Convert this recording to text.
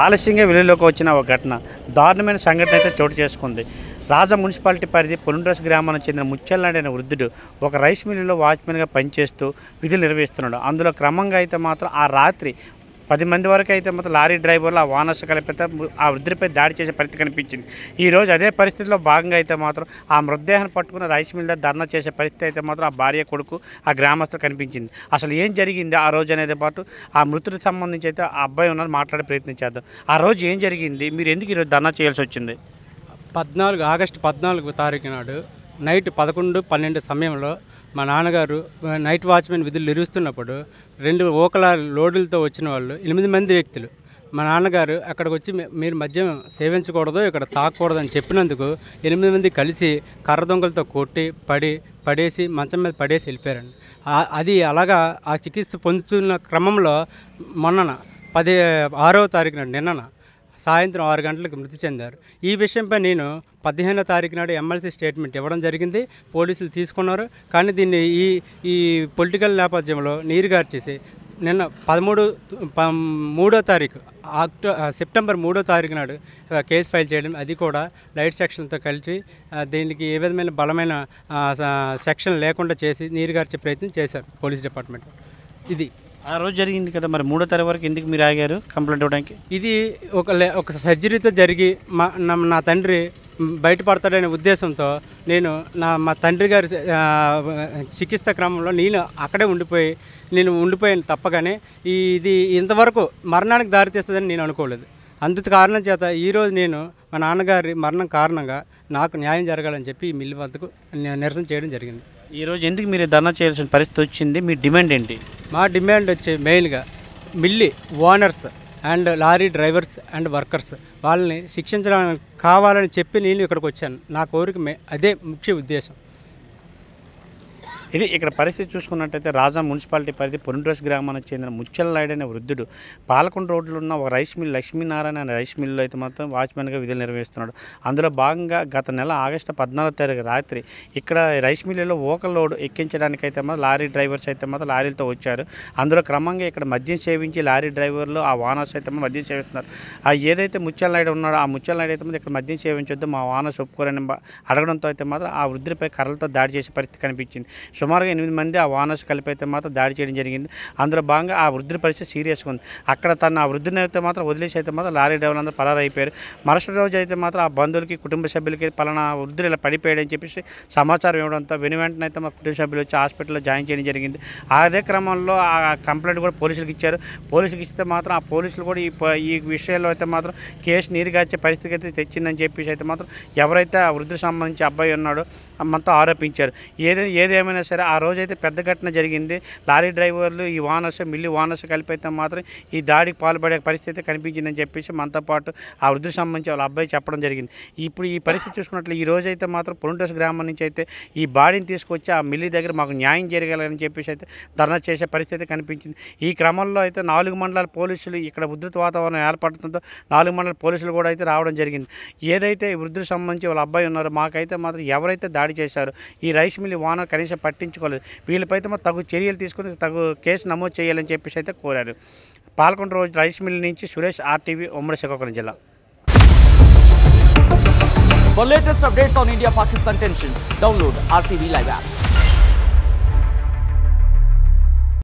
ఆలస్యంగా వెలుగులోకి వచ్చిన ఒక ఘటన దారుణమైన సంఘటన అయితే చోటు చేసుకుంది. రాజా మున్సిపాలిటీ పరిధి పొలిండ్రస్ గ్రామానికి చెందిన ముత్యాలనాయుడు అనే వృద్ధుడు ఒక రైస్ మిల్లులో వాచ్మెన్గా పనిచేస్తూ విధులు నిర్వహిస్తున్నాడు. అందులో క్రమంగా అయితే మాత్రం ఆ రాత్రి 10 మంది వరకు అయితే మాత్రం లారీ డ్రైవర్లు ఆ వానర్స్ కలిపితే ఆ వృద్ధుడిపై దాడి చేసే పరిస్థితి కనిపించింది. ఈరోజు అదే పరిస్థితిలో భాగంగా అయితే మాత్రం ఆ మృతదేహాన్ని పట్టుకున్న రైస్ మిల్ దగ్గర ధర్నా చేసే పరిస్థితి అయితే మాత్రం ఆ భార్య కొడుకు ఆ గ్రామస్తులు కనిపించింది. అసలు ఏం జరిగింది ఆ రోజు అనేది పాటు ఆ మృతుడికి సంబంధించి అయితే ఆ అబ్బాయి ఉన్నారు, మాట్లాడే ప్రయత్నం చేద్దాం. ఆ రోజు ఏం జరిగింది, మీరు ఎందుకు ఈరోజు ధర్నా చేయాల్సి వచ్చింది? ఆగస్టు 14 తారీఖు నాడు నైట్ 11-12 సమయంలో మా నాన్నగారు నైట్ వాచ్మెన్ విధులు నిర్వహిస్తున్నప్పుడు 2 ఓకల లోడులతో వచ్చిన వాళ్ళు 8 మంది వ్యక్తులు మా నాన్నగారు అక్కడికి వచ్చి మీరు మద్యం సేవించకూడదు, ఇక్కడ తాగకూడదు అని చెప్పినందుకు 8 మంది కలిసి కర్ర దొంగలతో కొట్టి పడేసి మంచం మీద పడేసి వెళ్ళిపోయారండి. అది అలాగా ఆ చికిత్స పొందుతున్న క్రమంలో మొన్న 6వ తారీఖు నాడు నిన్న సాయంత్రం 6 గంటలకు మృతి చెందారు. ఈ విషయంపై నేను 15వ తారీఖు నాడు ఎమ్మెల్సీ స్టేట్మెంట్ ఇవ్వడం జరిగింది. పోలీసులు తీసుకున్నారు. కానీ దీన్ని ఈ పొలిటికల్ నేపథ్యంలో నీరుగార్చేసి నిన్న 3వ తారీఖు సెప్టెంబర్ 3వ తారీఖు నాడు కేసు ఫైల్ చేయడం, అది కూడా లైట్ సెక్షన్తో కలిసి దీనికి ఏ విధమైన బలమైన సెక్షన్ లేకుండా చేసి నీరుగార్చే ప్రయత్నం చేశారు పోలీస్ డిపార్ట్మెంట్. ఇది ఆ రోజు జరిగింది కదా, మరి 3వ తారీఖు వరకు ఎందుకు మీరు ఆగారు కంప్లైంట్ ఇవ్వడానికి? ఇది ఒక సర్జరీతో జరిగి నా తండ్రి బయటపడతాడనే ఉద్దేశంతో నేను మా తండ్రి గారి చికిత్స క్రమంలో నేను అక్కడే ఉండిపోయాను తప్పగానే ఇది ఇంతవరకు మరణానికి దారితీస్తుందని నేను అనుకోలేదు. అందుకు కారణం చేత ఈరోజు నేను మా నాన్నగారి మరణం కారణంగా నాకు న్యాయం జరగాలని చెప్పి ఈ మిల్లు వద్దకు నిరసన చేయడం జరిగింది. ఈరోజు ఎందుకు మీరు ధర్నా చేయాల్సిన పరిస్థితి వచ్చింది? మీ డిమాండ్ ఏంటి? మా డిమాండ్ వచ్చి మెయిన్గా మిల్లి owners and lorry drivers and workers వాళ్ళని శిక్షించడానికి కావాలని చెప్పి నేను ఇక్కడికి వచ్చాను. నా కోరిక అదే ముఖ్య ఉద్దేశం. ఇది ఇక్కడ పరిస్థితి చూసుకున్నట్టయితే రాజా మున్సిపాలిటీ పరిధి పొలిండ్రస్ గ్రామానికి చెందిన ముత్యాలనాయుడు అనే వృద్ధుడు పాలకొండ రోడ్లో ఉన్న ఒక రైస్ మిల్ లక్ష్మీనారాయణ అనే రైస్ మిల్లో అయితే మాత్రం వాచ్మెన్గా విధులు నిర్వహిస్తున్నాడు. అందులో భాగంగా గత నెల ఆగస్టు 14వ తారీఖు రాత్రి ఇక్కడ రైస్ మిల్లులో ఓకల్ లోడ్ ఎక్కించడానికైతే మాత్రం లారీ డ్రైవర్స్ అయితే మాత్రం లారీలతో వచ్చారు. అందులో క్రమంగా ఇక్కడ మద్యం సేవించి లారీ డ్రైవర్లు ఆ వానర్స్ అయితే మద్యం సేవిస్తున్నారు. ఏదైతే ముత్యాలనాయుడు ఉన్నాడో ఆ ముత్యాలనాయుడు అయితే ఇక్కడ మద్యం సేవించొద్దు, మా వానర్స్ ఒప్పుకోరని అడగడంతో అయితే మాత్రం ఆ వృద్ధుడిపై కర్రలతో దాడి చేసే పరిస్థితి కనిపించింది. సుమారుగా 8 మంది ఆ వానర్స్ కలిపి అయితే మాత్రం దాడి చేయడం జరిగింది. అందులో భాగంగా ఆ వృద్ధుడి పరిస్థితి సీరియస్గా ఉంది. అక్కడ ఆ వృద్ధుని అయితే మాత్రం వదిలేసి అయితే మాత్రం లారీ డ్రైవర్లు అందరూ పరారైపోయారు. మరుసటి రోజు అయితే మాత్రం ఆ బంధువులకి కుటుంబ సభ్యులకి పలానా వృద్ధులు ఇలా పడిపోయాడని చెప్పేసి సమాచారం ఇవ్వడంతో వెంటనే అయితే మా కుటుంబ సభ్యులు వచ్చి హాస్పిటల్లో జాయిన్ చేయడం జరిగింది. అదే క్రమంలో ఆ కంప్లైంట్ కూడా పోలీసులకు ఇచ్చారు. పోలీసులకు ఇస్తే మాత్రం ఆ పోలీసులు కూడా ఈ విషయంలో అయితే మాత్రం కేసు నీరుగార్చే పరిస్థితి అయితే తెచ్చిందని చెప్పేసి అయితే మాత్రం ఎవరైతే ఆ వృద్ధులకు సంబంధించి అబ్బాయి ఉన్నాడో మనతో ఆరోపించారు. ఏదేమైనా సరే ఆ రోజైతే పెద్ద ఘటన జరిగింది. లారీ డ్రైవర్లు ఈ వానర్స్ మిల్లి వానర్స్ కలిపి అయితే మాత్రం ఈ దాడికి పాల్పడే పరిస్థితి కనిపించిందని చెప్పేసి మనతో పాటు ఆ వృద్ధులకు సంబంధించి వాళ్ళ అబ్బాయి చెప్పడం జరిగింది. ఇప్పుడు ఈ పరిస్థితి చూసుకున్నట్లు ఈ రోజైతే మాత్రం పొలిండ్రస్ గ్రామం నుంచి అయితే ఈ బాడీని తీసుకొచ్చి ఆ మిల్లి దగ్గర మాకు న్యాయం జరగాలని చెప్పేసి అయితే ధర్నా చేసే పరిస్థితి కనిపించింది. ఈ క్రమంలో అయితే 4 మండలాల పోలీసులు ఇక్కడ ఉధృత వాతావరణం ఏర్పడటంతో 4 మండల పోలీసులు కూడా అయితే రావడం జరిగింది. ఏదైతే ఈ వృద్ధులకు సంబంధించి వాళ్ళ అబ్బాయి ఉన్నారో మాకైతే మాత్రం ఎవరైతే దాడి చేశారో ఈ రైస్ మిల్లి వానర్ కనీసం పట్టించుకోలేదు. వీళ్ళపై అయితే తగు చర్యలు తీసుకుని తగు కేసు నమోదు చేయాలని చెప్పేసి అయితే కోరారు. పాల్కొండ రోజు రైస్ మిల్ నుంచి సురేష్, RTV, ఉమ్మడి శ్రీకాకుళం జిల్లా. For latest updates on India-Pakistan tensions, download RTV Live app.